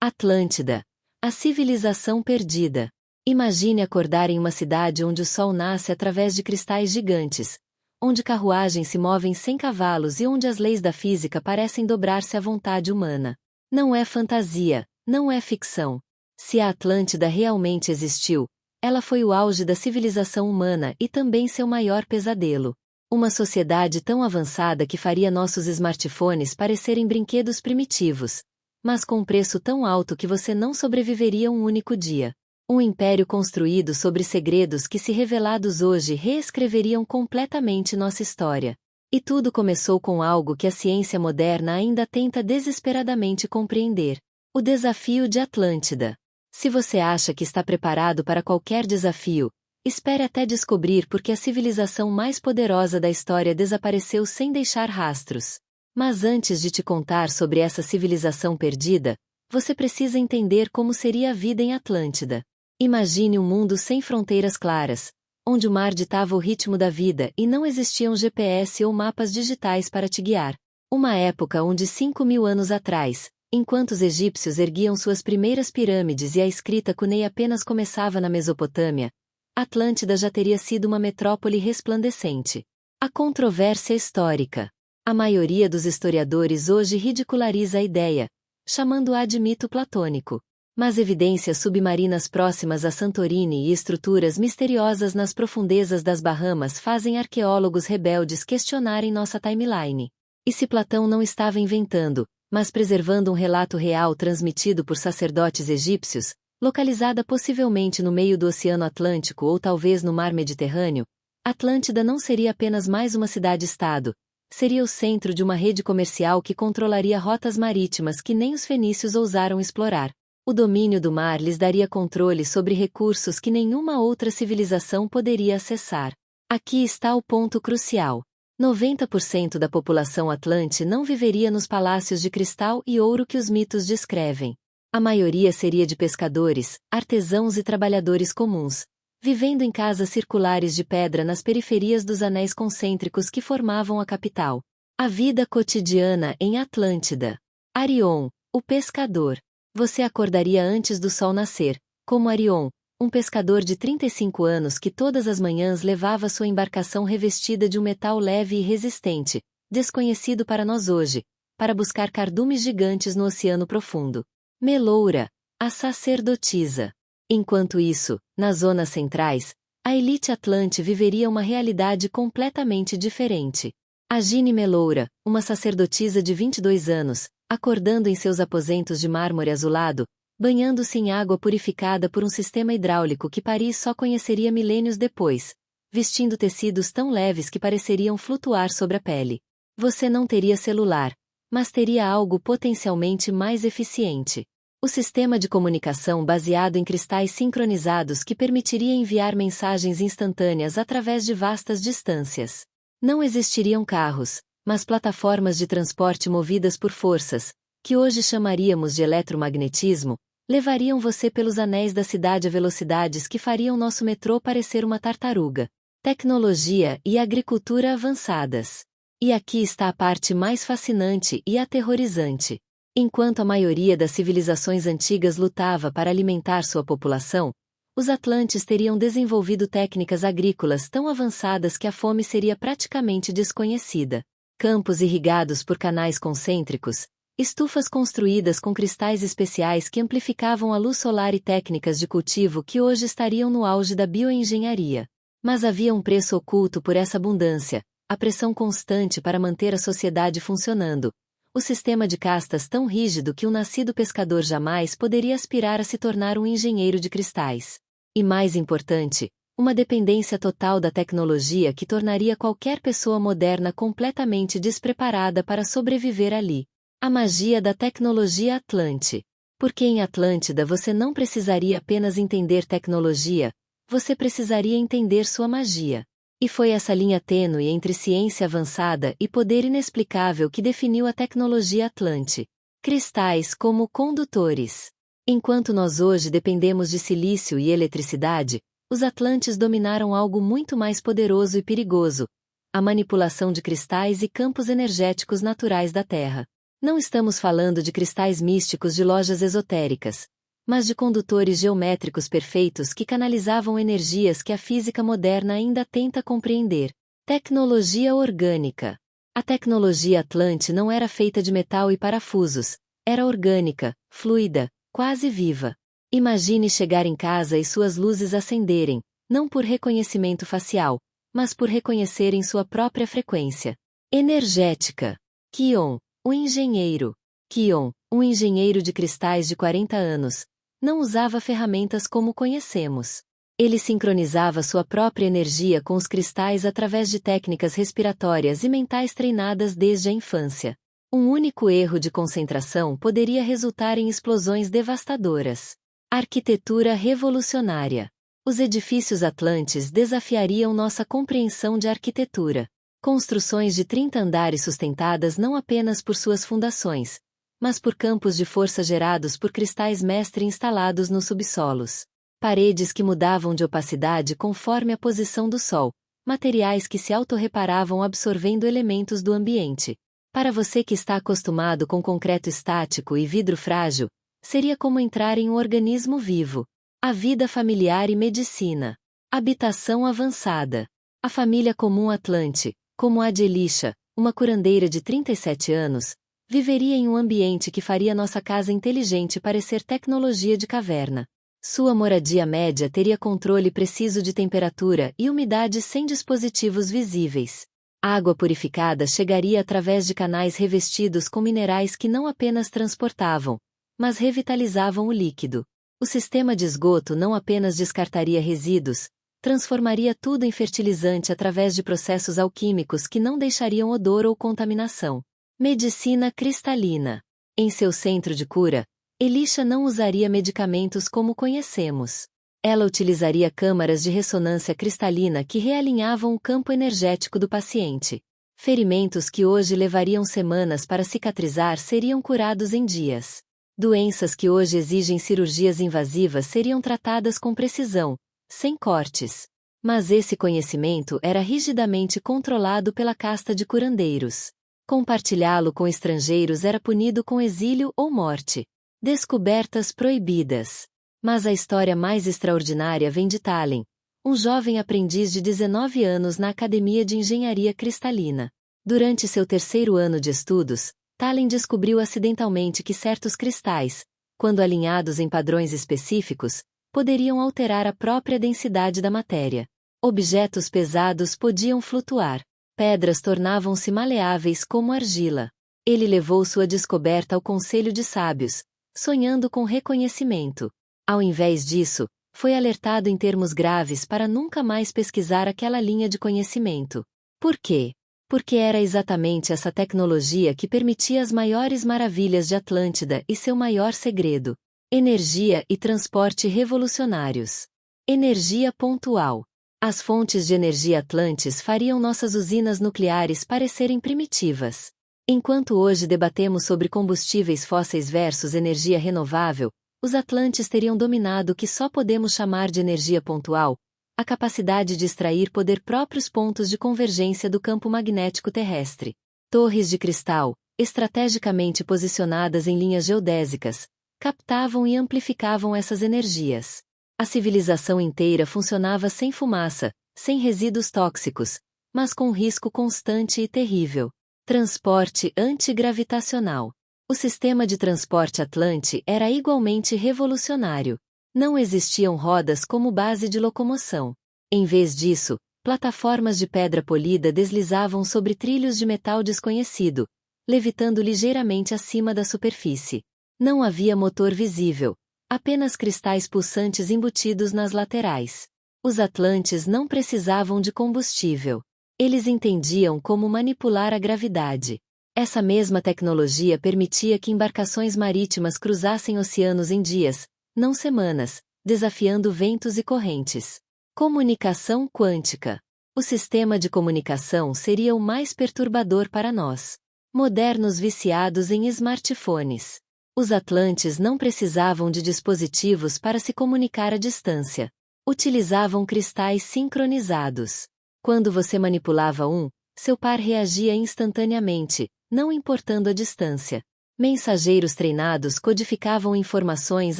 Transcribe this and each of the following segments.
Atlântida, a civilização perdida. Imagine acordar em uma cidade onde o sol nasce através de cristais gigantes, onde carruagens se movem sem cavalos e onde as leis da física parecem dobrar-se à vontade humana. Não é fantasia, não é ficção. Se a Atlântida realmente existiu, ela foi o auge da civilização humana e também seu maior pesadelo. Uma sociedade tão avançada que faria nossos smartphones parecerem brinquedos primitivos, mas com um preço tão alto que você não sobreviveria um único dia. Um império construído sobre segredos que, se revelados hoje, reescreveriam completamente nossa história. E tudo começou com algo que a ciência moderna ainda tenta desesperadamente compreender: o desafio de Atlântida. Se você acha que está preparado para qualquer desafio, espere até descobrir porque a civilização mais poderosa da história desapareceu sem deixar rastros. Mas antes de te contar sobre essa civilização perdida, você precisa entender como seria a vida em Atlântida. Imagine um mundo sem fronteiras claras, onde o mar ditava o ritmo da vida e não existiam GPS ou mapas digitais para te guiar. Uma época onde 5.000 anos atrás, enquanto os egípcios erguiam suas primeiras pirâmides e a escrita cunei apenas começava na Mesopotâmia, Atlântida já teria sido uma metrópole resplandecente. A controvérsia histórica. A maioria dos historiadores hoje ridiculariza a ideia, chamando-a de mito platônico. Mas evidências submarinas próximas a Santorini e estruturas misteriosas nas profundezas das Bahamas fazem arqueólogos rebeldes questionarem nossa timeline. E se Platão não estava inventando, mas preservando um relato real transmitido por sacerdotes egípcios, localizada possivelmente no meio do Oceano Atlântico ou talvez no Mar Mediterrâneo, Atlântida não seria apenas mais uma cidade-estado, seria o centro de uma rede comercial que controlaria rotas marítimas que nem os fenícios ousaram explorar. O domínio do mar lhes daria controle sobre recursos que nenhuma outra civilização poderia acessar. Aqui está o ponto crucial. 90% da população atlante não viveria nos palácios de cristal e ouro que os mitos descrevem. A maioria seria de pescadores, artesãos e trabalhadores comuns, vivendo em casas circulares de pedra nas periferias dos anéis concêntricos que formavam a capital. A vida cotidiana em Atlântida. Arion, o pescador. Você acordaria antes do sol nascer, como Arion, um pescador de 35 anos que todas as manhãs levava sua embarcação revestida de um metal leve e resistente, desconhecido para nós hoje, para buscar cardumes gigantes no oceano profundo. Meloura, a sacerdotisa. Enquanto isso, nas zonas centrais, a elite atlante viveria uma realidade completamente diferente. A Gine Meloura, uma sacerdotisa de 22 anos, acordando em seus aposentos de mármore azulado, banhando-se em água purificada por um sistema hidráulico que Paris só conheceria milênios depois, vestindo tecidos tão leves que pareceriam flutuar sobre a pele. Você não teria celular, mas teria algo potencialmente mais eficiente. O sistema de comunicação baseado em cristais sincronizados que permitiria enviar mensagens instantâneas através de vastas distâncias. Não existiriam carros, mas plataformas de transporte movidas por forças, que hoje chamaríamos de eletromagnetismo, levariam você pelos anéis da cidade a velocidades que fariam nosso metrô parecer uma tartaruga. Tecnologia e agricultura avançadas. E aqui está a parte mais fascinante e aterrorizante. Enquanto a maioria das civilizações antigas lutava para alimentar sua população, os atlantes teriam desenvolvido técnicas agrícolas tão avançadas que a fome seria praticamente desconhecida. Campos irrigados por canais concêntricos, estufas construídas com cristais especiais que amplificavam a luz solar e técnicas de cultivo que hoje estariam no auge da bioengenharia. Mas havia um preço oculto por essa abundância, a pressão constante para manter a sociedade funcionando, o sistema de castas tão rígido que um nascido pescador jamais poderia aspirar a se tornar um engenheiro de cristais. E mais importante, uma dependência total da tecnologia que tornaria qualquer pessoa moderna completamente despreparada para sobreviver ali. A magia da tecnologia atlante. Porque em Atlântida você não precisaria apenas entender tecnologia, você precisaria entender sua magia. E foi essa linha tênue entre ciência avançada e poder inexplicável que definiu a tecnologia atlante. Cristais como condutores. Enquanto nós hoje dependemos de silício e eletricidade, os atlantes dominaram algo muito mais poderoso e perigoso: a manipulação de cristais e campos energéticos naturais da Terra. Não estamos falando de cristais místicos de lojas esotéricas, mas de condutores geométricos perfeitos que canalizavam energias que a física moderna ainda tenta compreender. Tecnologia orgânica. A tecnologia Atlante não era feita de metal e parafusos, era orgânica, fluida, quase viva. Imagine chegar em casa e suas luzes acenderem, não por reconhecimento facial, mas por reconhecerem sua própria frequência. Energética. Kion, o engenheiro. Kion, um engenheiro de cristais de 40 anos, não usava ferramentas como conhecemos. Ele sincronizava sua própria energia com os cristais através de técnicas respiratórias e mentais treinadas desde a infância. Um único erro de concentração poderia resultar em explosões devastadoras. Arquitetura revolucionária. Os edifícios atlantes desafiariam nossa compreensão de arquitetura. Construções de 30 andares sustentadas não apenas por suas fundações, mas por campos de força gerados por cristais mestre instalados nos subsolos. Paredes que mudavam de opacidade conforme a posição do sol, materiais que se autorreparavam absorvendo elementos do ambiente. Para você que está acostumado com concreto estático e vidro frágil, seria como entrar em um organismo vivo. A vida familiar e medicina. Habitação avançada. A família comum Atlante, como a de Elisha, uma curandeira de 37 anos, viveria em um ambiente que faria nossa casa inteligente parecer tecnologia de caverna. Sua moradia média teria controle preciso de temperatura e umidade sem dispositivos visíveis. A água purificada chegaria através de canais revestidos com minerais que não apenas transportavam, mas revitalizavam o líquido. O sistema de esgoto não apenas descartaria resíduos, transformaria tudo em fertilizante através de processos alquímicos que não deixariam odor ou contaminação. Medicina cristalina. Em seu centro de cura, Elisha não usaria medicamentos como conhecemos. Ela utilizaria câmaras de ressonância cristalina que realinhavam o campo energético do paciente. Ferimentos que hoje levariam semanas para cicatrizar seriam curados em dias. Doenças que hoje exigem cirurgias invasivas seriam tratadas com precisão, sem cortes. Mas esse conhecimento era rigidamente controlado pela casta de curandeiros. Compartilhá-lo com estrangeiros era punido com exílio ou morte. Descobertas proibidas. Mas a história mais extraordinária vem de Talen, um jovem aprendiz de 19 anos na Academia de Engenharia Cristalina. Durante seu terceiro ano de estudos, Talen descobriu acidentalmente que certos cristais, quando alinhados em padrões específicos, poderiam alterar a própria densidade da matéria. Objetos pesados podiam flutuar. Pedras tornavam-se maleáveis como argila. Ele levou sua descoberta ao Conselho de Sábios, sonhando com reconhecimento. Ao invés disso, foi alertado em termos graves para nunca mais pesquisar aquela linha de conhecimento. Por quê? Porque era exatamente essa tecnologia que permitia as maiores maravilhas de Atlântida e seu maior segredo: energia e transporte revolucionários. Energia pontual. As fontes de energia Atlantes fariam nossas usinas nucleares parecerem primitivas. Enquanto hoje debatemos sobre combustíveis fósseis versus energia renovável, os Atlantes teriam dominado o que só podemos chamar de energia pontual, a capacidade de extrair poder próprios pontos de convergência do campo magnético terrestre. Torres de cristal, estrategicamente posicionadas em linhas geodésicas, captavam e amplificavam essas energias. A civilização inteira funcionava sem fumaça, sem resíduos tóxicos, mas com risco constante e terrível. Transporte antigravitacional. O sistema de transporte Atlante era igualmente revolucionário. Não existiam rodas como base de locomoção. Em vez disso, plataformas de pedra polida deslizavam sobre trilhos de metal desconhecido, levitando ligeiramente acima da superfície. Não havia motor visível, apenas cristais pulsantes embutidos nas laterais. Os Atlantes não precisavam de combustível. Eles entendiam como manipular a gravidade. Essa mesma tecnologia permitia que embarcações marítimas cruzassem oceanos em dias, não semanas, desafiando ventos e correntes. Comunicação quântica. O sistema de comunicação seria o mais perturbador para nós. Modernos viciados em smartphones. Os Atlantes não precisavam de dispositivos para se comunicar à distância. Utilizavam cristais sincronizados. Quando você manipulava um, seu par reagia instantaneamente, não importando a distância. Mensageiros treinados codificavam informações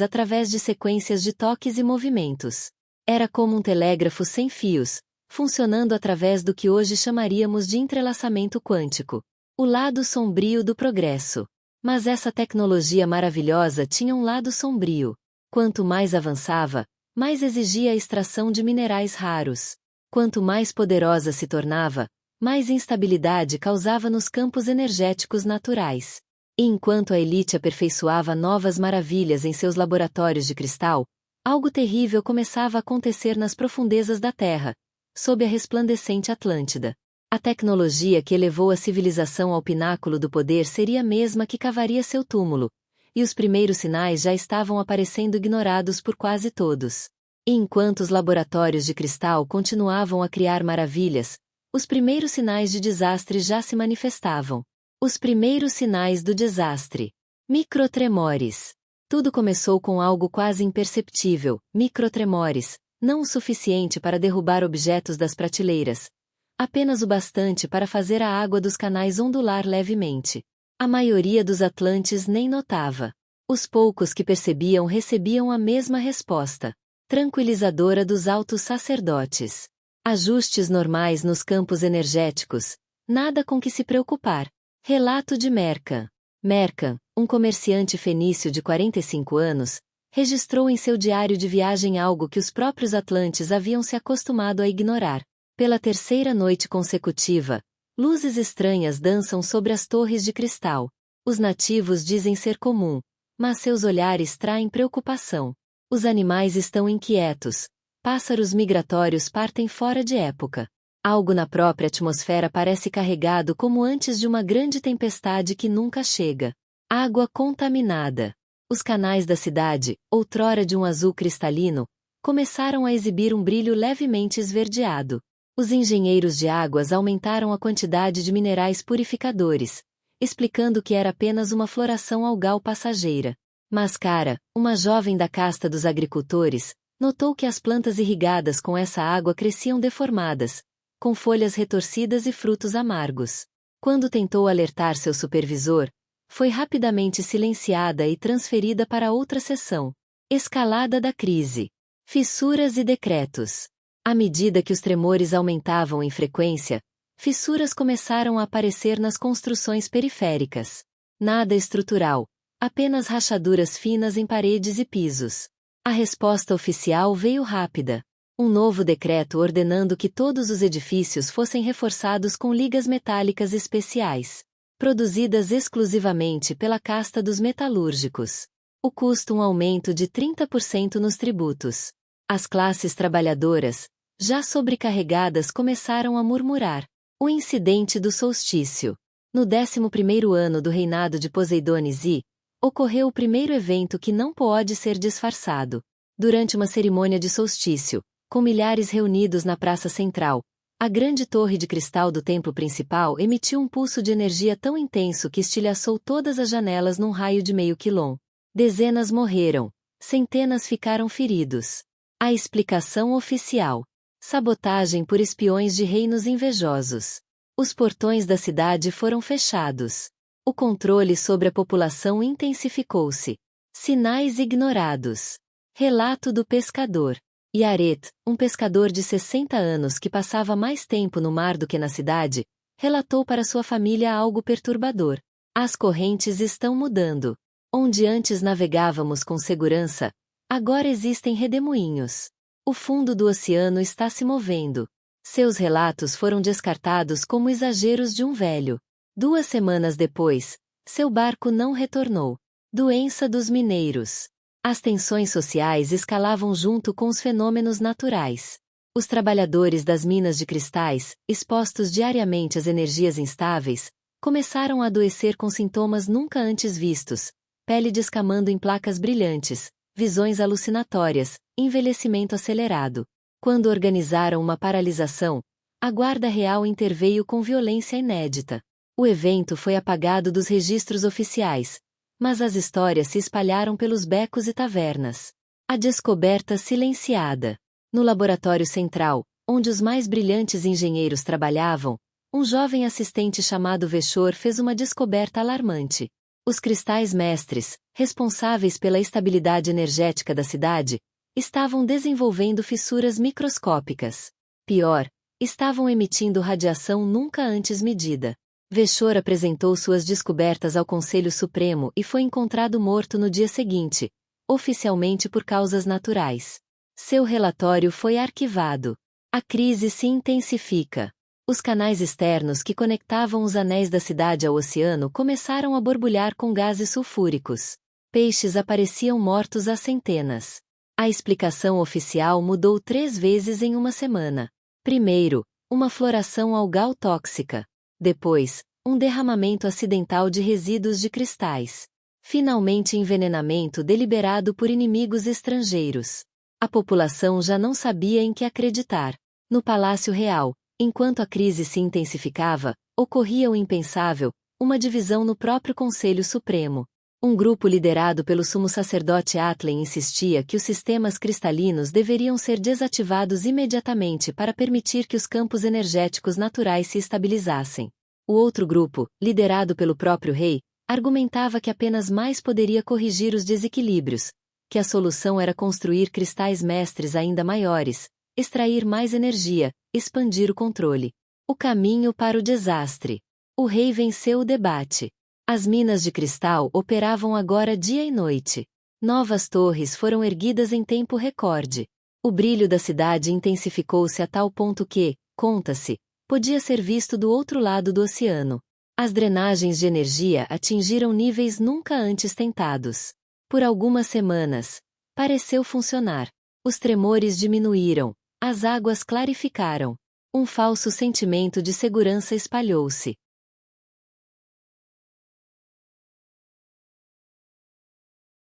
através de sequências de toques e movimentos. Era como um telégrafo sem fios, funcionando através do que hoje chamaríamos de entrelaçamento quântico. O lado sombrio do progresso. Mas essa tecnologia maravilhosa tinha um lado sombrio. Quanto mais avançava, mais exigia a extração de minerais raros. Quanto mais poderosa se tornava, mais instabilidade causava nos campos energéticos naturais. E enquanto a elite aperfeiçoava novas maravilhas em seus laboratórios de cristal, algo terrível começava a acontecer nas profundezas da Terra, sob a resplandecente Atlântida. A tecnologia que elevou a civilização ao pináculo do poder seria a mesma que cavaria seu túmulo, e os primeiros sinais já estavam aparecendo ignorados por quase todos. E enquanto os laboratórios de cristal continuavam a criar maravilhas, os primeiros sinais de desastre já se manifestavam. Os primeiros sinais do desastre. Microtremores. Tudo começou com algo quase imperceptível, microtremores, não o suficiente para derrubar objetos das prateleiras, apenas o bastante para fazer a água dos canais ondular levemente. A maioria dos atlantes nem notava. Os poucos que percebiam recebiam a mesma resposta, tranquilizadora dos altos sacerdotes. Ajustes normais nos campos energéticos, nada com que se preocupar. Relato de Mercan. Mercan, um comerciante fenício de 45 anos, registrou em seu diário de viagem algo que os próprios atlantes haviam se acostumado a ignorar. Pela terceira noite consecutiva, luzes estranhas dançam sobre as torres de cristal. Os nativos dizem ser comum, mas seus olhares traem preocupação. Os animais estão inquietos. Pássaros migratórios partem fora de época. Algo na própria atmosfera parece carregado como antes de uma grande tempestade que nunca chega. Água contaminada. Os canais da cidade, outrora de um azul cristalino, começaram a exibir um brilho levemente esverdeado. Os engenheiros de águas aumentaram a quantidade de minerais purificadores, explicando que era apenas uma floração algal passageira. Mas Cara, uma jovem da casta dos agricultores, notou que as plantas irrigadas com essa água cresciam deformadas, com folhas retorcidas e frutos amargos. Quando tentou alertar seu supervisor, foi rapidamente silenciada e transferida para outra seção. Escalada da crise. Fissuras e decretos. À medida que os tremores aumentavam em frequência, fissuras começaram a aparecer nas construções periféricas. Nada estrutural, apenas rachaduras finas em paredes e pisos. A resposta oficial veio rápida. Um novo decreto ordenando que todos os edifícios fossem reforçados com ligas metálicas especiais, produzidas exclusivamente pela casta dos metalúrgicos. O custo um aumento de 30% nos tributos. As classes trabalhadoras, já sobrecarregadas, começaram a murmurar. O incidente do solstício. No 11º ano do reinado de Poseidones I, ocorreu o primeiro evento que não pode ser disfarçado. Durante uma cerimônia de solstício, com milhares reunidos na praça central, a grande torre de cristal do templo principal emitiu um pulso de energia tão intenso que estilhaçou todas as janelas num raio de meio quilômetro. Dezenas morreram, centenas ficaram feridos. A explicação oficial: sabotagem por espiões de reinos invejosos. Os portões da cidade foram fechados. O controle sobre a população intensificou-se. Sinais ignorados. Relato do pescador. Yaret, um pescador de 60 anos que passava mais tempo no mar do que na cidade, relatou para sua família algo perturbador. As correntes estão mudando. Onde antes navegávamos com segurança, agora existem redemoinhos. O fundo do oceano está se movendo. Seus relatos foram descartados como exageros de um velho. 2 semanas depois, seu barco não retornou. Doença dos mineiros. As tensões sociais escalavam junto com os fenômenos naturais. Os trabalhadores das minas de cristais, expostos diariamente às energias instáveis, começaram a adoecer com sintomas nunca antes vistos: pele descamando em placas brilhantes, visões alucinatórias, envelhecimento acelerado. Quando organizaram uma paralisação, a Guarda Real interveio com violência inédita. O evento foi apagado dos registros oficiais, mas as histórias se espalharam pelos becos e tavernas. A descoberta silenciada. No laboratório central, onde os mais brilhantes engenheiros trabalhavam, um jovem assistente chamado Vechor fez uma descoberta alarmante. Os cristais mestres, responsáveis pela estabilidade energética da cidade, estavam desenvolvendo fissuras microscópicas. Pior, estavam emitindo radiação nunca antes medida. Veshor apresentou suas descobertas ao Conselho Supremo e foi encontrado morto no dia seguinte, oficialmente por causas naturais. Seu relatório foi arquivado. A crise se intensifica. Os canais externos que conectavam os anéis da cidade ao oceano começaram a borbulhar com gases sulfúricos. Peixes apareciam mortos a centenas. A explicação oficial mudou 3 vezes em uma semana. Primeiro, uma floração algal tóxica. Depois, um derramamento acidental de resíduos de cristais. Finalmente, envenenamento deliberado por inimigos estrangeiros. A população já não sabia em que acreditar. No Palácio Real, enquanto a crise se intensificava, ocorria o impensável, uma divisão no próprio Conselho Supremo. Um grupo liderado pelo sumo sacerdote Atlen insistia que os sistemas cristalinos deveriam ser desativados imediatamente para permitir que os campos energéticos naturais se estabilizassem. O outro grupo, liderado pelo próprio rei, argumentava que apenas mais poderia corrigir os desequilíbrios, que a solução era construir cristais mestres ainda maiores, extrair mais energia, expandir o controle. O caminho para o desastre. O rei venceu o debate. As minas de cristal operavam agora dia e noite. Novas torres foram erguidas em tempo recorde. O brilho da cidade intensificou-se a tal ponto que, conta-se, podia ser visto do outro lado do oceano. As drenagens de energia atingiram níveis nunca antes tentados. Por algumas semanas, pareceu funcionar. Os tremores diminuíram. As águas clarificaram. Um falso sentimento de segurança espalhou-se.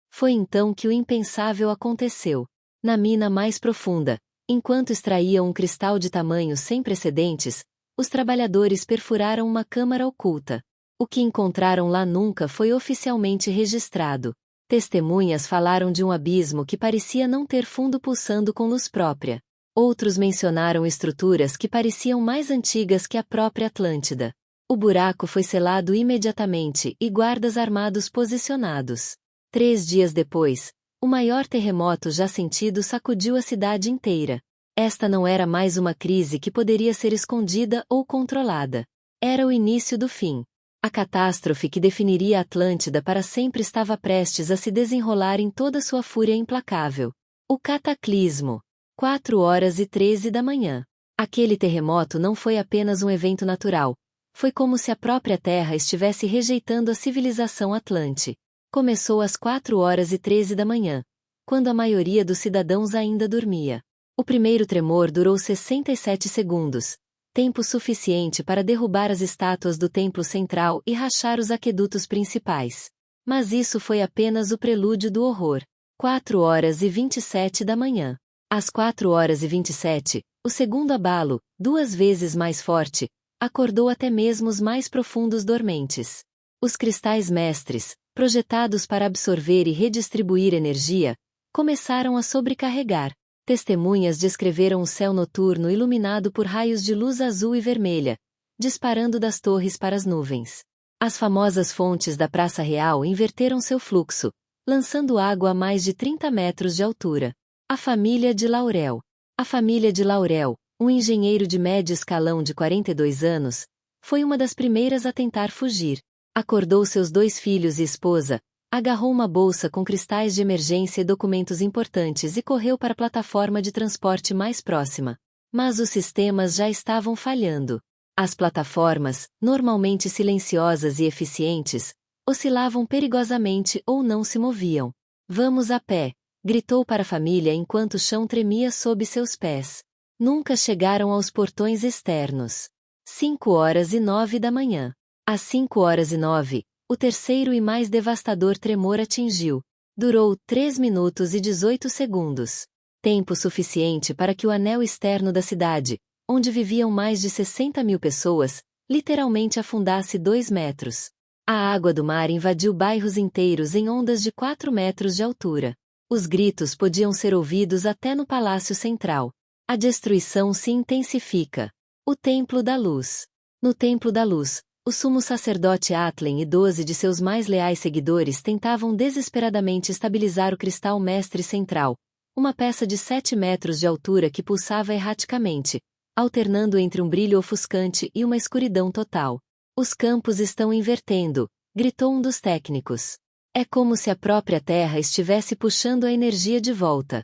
Foi então que o impensável aconteceu. Na mina mais profunda, enquanto extraíam um cristal de tamanho sem precedentes, os trabalhadores perfuraram uma câmara oculta. O que encontraram lá nunca foi oficialmente registrado. Testemunhas falaram de um abismo que parecia não ter fundo pulsando com luz própria. Outros mencionaram estruturas que pareciam mais antigas que a própria Atlântida. O buraco foi selado imediatamente e guardas armados posicionados. 3 dias depois, o maior terremoto já sentido sacudiu a cidade inteira. Esta não era mais uma crise que poderia ser escondida ou controlada. Era o início do fim. A catástrofe que definiria a Atlântida para sempre estava prestes a se desenrolar em toda sua fúria implacável. O cataclismo. 4h13 da manhã. Aquele terremoto não foi apenas um evento natural. Foi como se a própria Terra estivesse rejeitando a civilização atlante. Começou às 4h13 da manhã, quando a maioria dos cidadãos ainda dormia. O primeiro tremor durou 67 segundos, tempo suficiente para derrubar as estátuas do templo central e rachar os aquedutos principais. Mas isso foi apenas o prelúdio do horror. 4h27 da manhã. Às 4h27, o segundo abalo, 2 vezes mais forte, acordou até mesmo os mais profundos dormentes. Os cristais mestres, projetados para absorver e redistribuir energia, começaram a sobrecarregar. Testemunhas descreveram o céu noturno iluminado por raios de luz azul e vermelha, disparando das torres para as nuvens. As famosas fontes da Praça Real inverteram seu fluxo, lançando água a mais de 30 metros de altura. A família de Laurel. A família de Laurel, um engenheiro de médio escalão de 42 anos, foi uma das primeiras a tentar fugir. Acordou seus 2 filhos e esposa, agarrou uma bolsa com cristais de emergência e documentos importantes e correu para a plataforma de transporte mais próxima. Mas os sistemas já estavam falhando. As plataformas, normalmente silenciosas e eficientes, oscilavam perigosamente ou não se moviam. Vamos a pé, gritou para a família enquanto o chão tremia sob seus pés. Nunca chegaram aos portões externos. 5h09 da manhã. Às 5h09, o terceiro e mais devastador tremor atingiu. Durou 3 minutos e 18 segundos. Tempo suficiente para que o anel externo da cidade, onde viviam mais de 60 mil pessoas, literalmente afundasse 2 metros. A água do mar invadiu bairros inteiros em ondas de 4 metros de altura. Os gritos podiam ser ouvidos até no Palácio Central. A destruição se intensifica. O Templo da Luz. No Templo da Luz, O sumo sacerdote Atlen e 12 de seus mais leais seguidores tentavam desesperadamente estabilizar o cristal mestre central, uma peça de 7 metros de altura que pulsava erraticamente, alternando entre um brilho ofuscante e uma escuridão total. Os campos estão invertendo, gritou um dos técnicos. É como se a própria Terra estivesse puxando a energia de volta.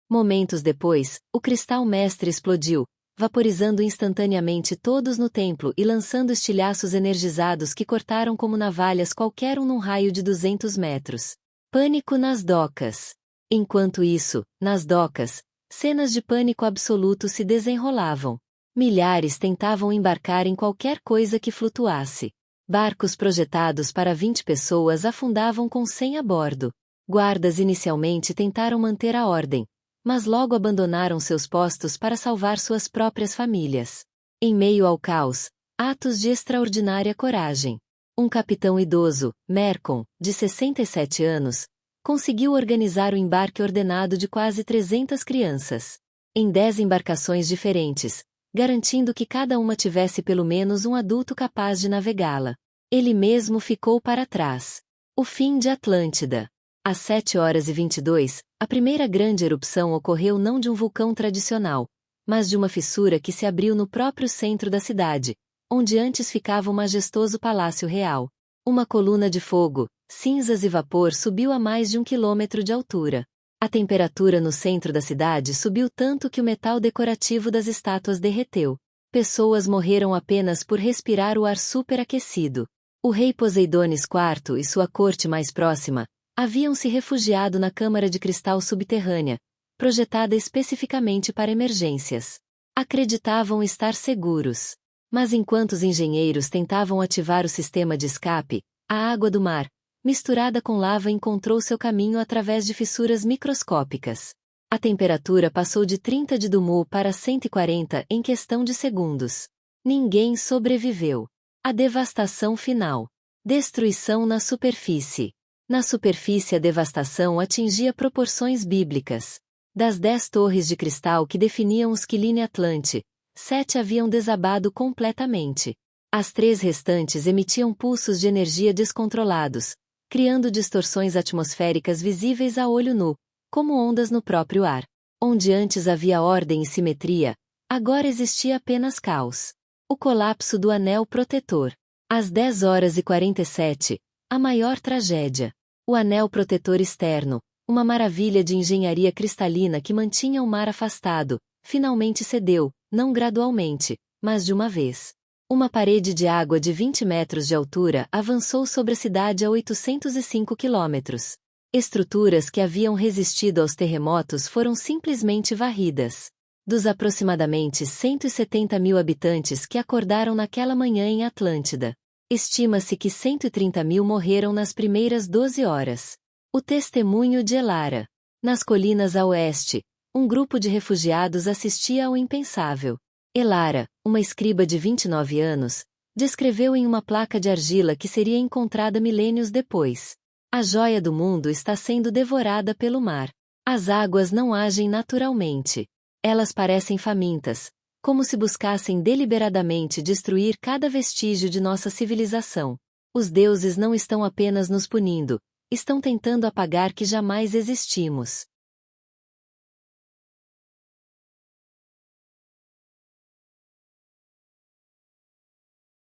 Momentos depois, o cristal mestre explodiu, vaporizando instantaneamente todos no templo e lançando estilhaços energizados que cortaram como navalhas qualquer um num raio de 200 metros. Pânico nas docas. Enquanto isso, nas docas, cenas de pânico absoluto se desenrolavam. Milhares tentavam embarcar em qualquer coisa que flutuasse. Barcos projetados para 20 pessoas afundavam com 100 a bordo. Guardas inicialmente tentaram manter a ordem, mas logo abandonaram seus postos para salvar suas próprias famílias. Em meio ao caos, atos de extraordinária coragem. Um capitão idoso, Mercon, de 67 anos, conseguiu organizar o embarque ordenado de quase 300 crianças. Em 10 embarcações diferentes, garantindo que cada uma tivesse pelo menos um adulto capaz de navegá-la. Ele mesmo ficou para trás. O fim de Atlântida. Às 7h22, a primeira grande erupção ocorreu não de um vulcão tradicional, mas de uma fissura que se abriu no próprio centro da cidade, onde antes ficava o majestoso Palácio Real. Uma coluna de fogo, cinzas e vapor subiu a mais de 1 quilômetro de altura. A temperatura no centro da cidade subiu tanto que o metal decorativo das estátuas derreteu. Pessoas morreram apenas por respirar o ar superaquecido. O rei Poseidones IV e sua corte mais próxima haviam se refugiado na câmara de cristal subterrânea, projetada especificamente para emergências. Acreditavam estar seguros. Mas enquanto os engenheiros tentavam ativar o sistema de escape, a água do mar, misturada com lava, encontrou seu caminho através de fissuras microscópicas. A temperatura passou de 30 de Dumu para 140 em questão de segundos. Ninguém sobreviveu. A devastação final. Destruição na superfície. Na superfície a devastação atingia proporções bíblicas. Das 10 torres de cristal que definiam os Quiline Atlante, 7 haviam desabado completamente. As 3 restantes emitiam pulsos de energia descontrolados, criando distorções atmosféricas visíveis a olho nu, como ondas no próprio ar. Onde antes havia ordem e simetria, agora existia apenas caos. O colapso do anel protetor. Às 10h47, a maior tragédia. O anel protetor externo, uma maravilha de engenharia cristalina que mantinha o mar afastado, finalmente cedeu, não gradualmente, mas de uma vez. Uma parede de água de 20 metros de altura avançou sobre a cidade a 805 quilômetros. Estruturas que haviam resistido aos terremotos foram simplesmente varridas. Dos aproximadamente 170 mil habitantes que acordaram naquela manhã em Atlântida, estima-se que 130 mil morreram nas primeiras 12 horas. O testemunho de Elara. Nas colinas a oeste, um grupo de refugiados assistia ao impensável. Elara, uma escriba de 29 anos, descreveu em uma placa de argila que seria encontrada milênios depois. A joia do mundo está sendo devorada pelo mar. As águas não agem naturalmente. Elas parecem famintas, como se buscassem deliberadamente destruir cada vestígio de nossa civilização. Os deuses não estão apenas nos punindo, estão tentando apagar que jamais existimos.